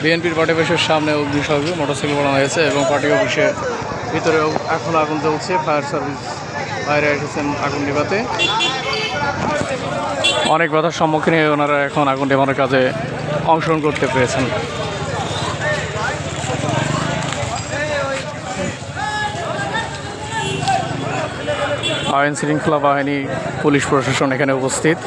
বিএনপির পার্টি অফিসের সামনে অগ্নিসংযোগ মোটরসাইকেল বানানো হয়েছে এবং পার্টি অফিসের ভিতরেও এখন আগুন জ্বলছে। ফায়ার সার্ভিস বাইরে এসেছেন আগুন নেভাতে। অনেক বাধার সম্মুখীন হয়ে ওনারা এখন আগুন নেভানোর কাজে অংশগ্রহণ করতে পেরেছেন। আইন শৃঙ্খলা বাহিনী, পুলিশ প্রশাসন এখানে উপস্থিত।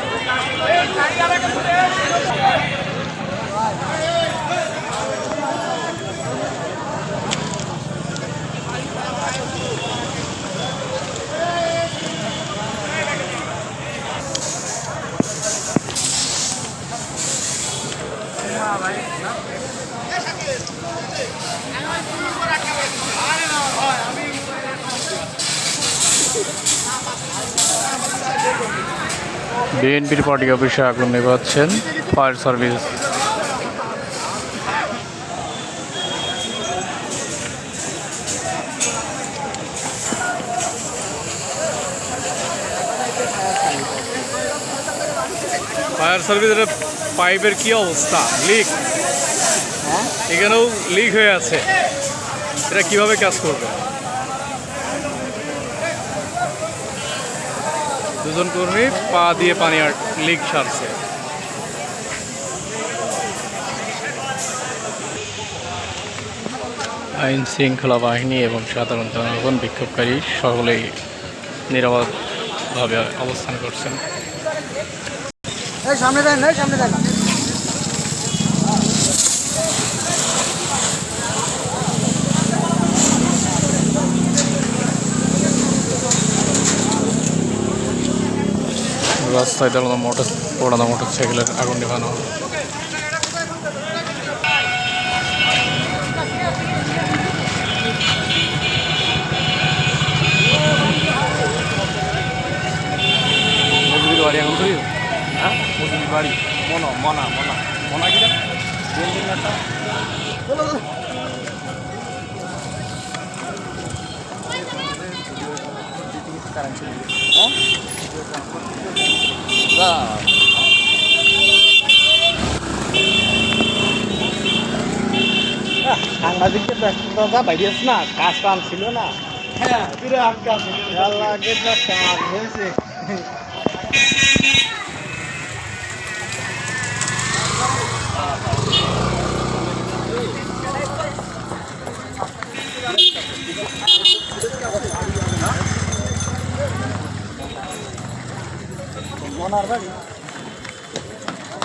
বিএনপির পার্টি অফিসে আগুন নেভাচ্ছেন ফায়ার সার্ভিস। ফায়ার সার্ভিসের পাইপের কি অবস্থা? লিক, এখানেও লিক হয়ে আছে। এটা কিভাবে কাজ করবে? দুজন কর্মী পা দিয়ে পানি লিক সারছে। আইন শৃঙ্খলা বাহিনী এবং সাধারণ জনগণ, বিক্ষোভকারী সকলেই নিরাপদভাবে অবস্থান করছেন। সামনে দেন, সামনে দেন। রাস্তায় দাঁড়ানো পোড়ানো মোটরসাইকেলের আগুন নেভানো। মজুরির বাড়ি এখন করি? হ্যাঁ, মজুরির বাড়ি মনা মনা মনা মনা কিনা সাংবাদিকদের ব্যস্ততা বাইরেছ না, কাজ কাম ছিল না। হ্যাঁ, কাজ হয়েছে। মনার বাড়ি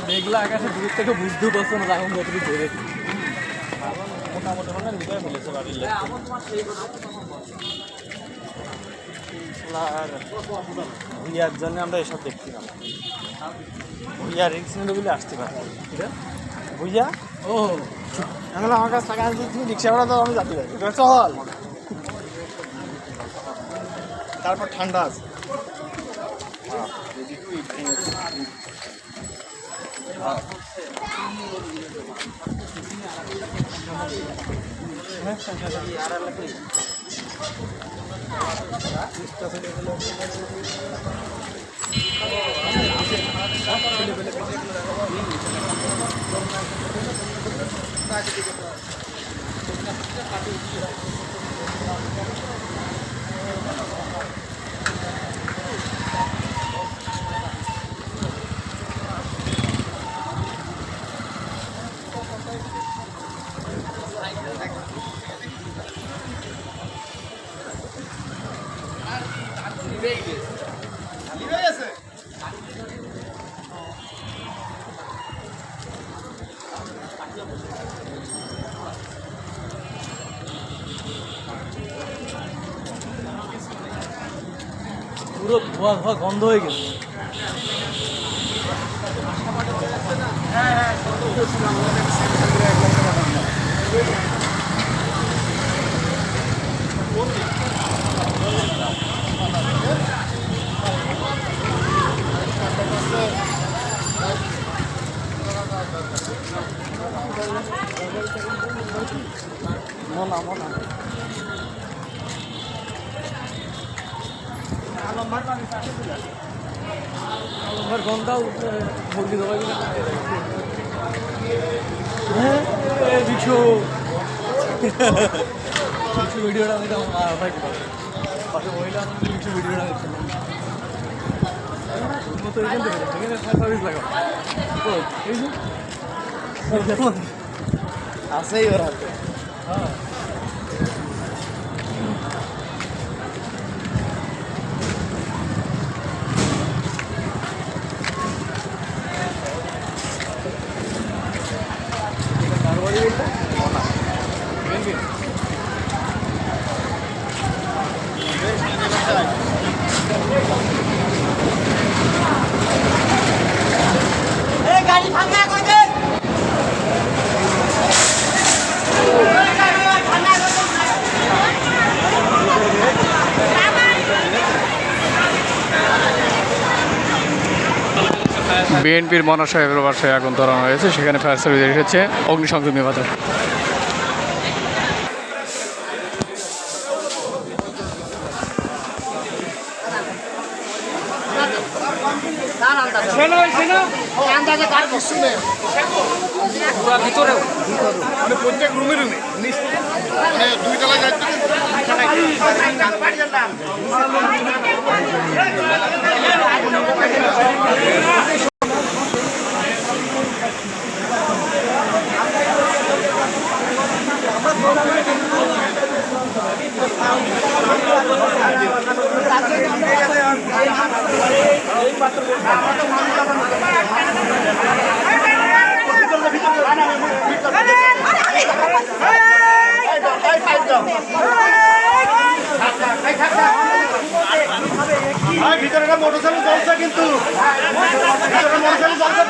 মেঘলা আকাশে দূর থেকে বুঝতেও পারছো না এখন কতটুকু ধরে মোটামুটি মনে হৃদয় ফেলেছে বাড়ির ভুইয়ার জন্য আমরা এসব দেখছি না। ভুইয়া রিক্স নিলে বলে আসতে পারি। ভুইয়া ও এখন আমার কাছে টাকা তুমি রিক্সা ভাড়া দাও, আমি যাতে পারি। চল, তারপর ঠান্ডা আছে। পুরো ধোয়া ধোয়া গন্ধ হয়ে গেছে। মনা মনা আমার গন্ধা মুরগি ধোয়া ভিডিওটা আমি ভাই পাশে মহিলা ভিডিওটা মতো এখানে সার্ভিস লাগাও আছেই ওর হাতে হ্যাঁ গাড়ি ভাঙা করে দে বিএনপির মনা সাহেবের বাসায় আগুন ধরানো হয়েছে, সেখানে ফায়ার সার্ভিস এসেছে অগ্নিসংযোগ নিভাতে। প্রত্যেক রুমে রুমে দুই তলায় যাচ্ছে ভিতরে মোটরসাইকেল চলছে কিন্তু ভিতরে মোটরসাইকেল চলছে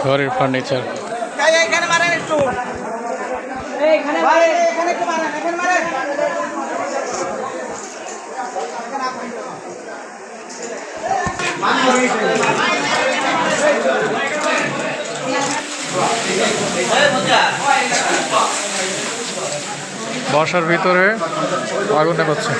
ঘরের ফার্নিচার এখানে মারেন একটু এখানে মারেন এখানে একটু মারেন এখানে মারেন বাসার ভিতরে আগুন নেভাচ্ছে।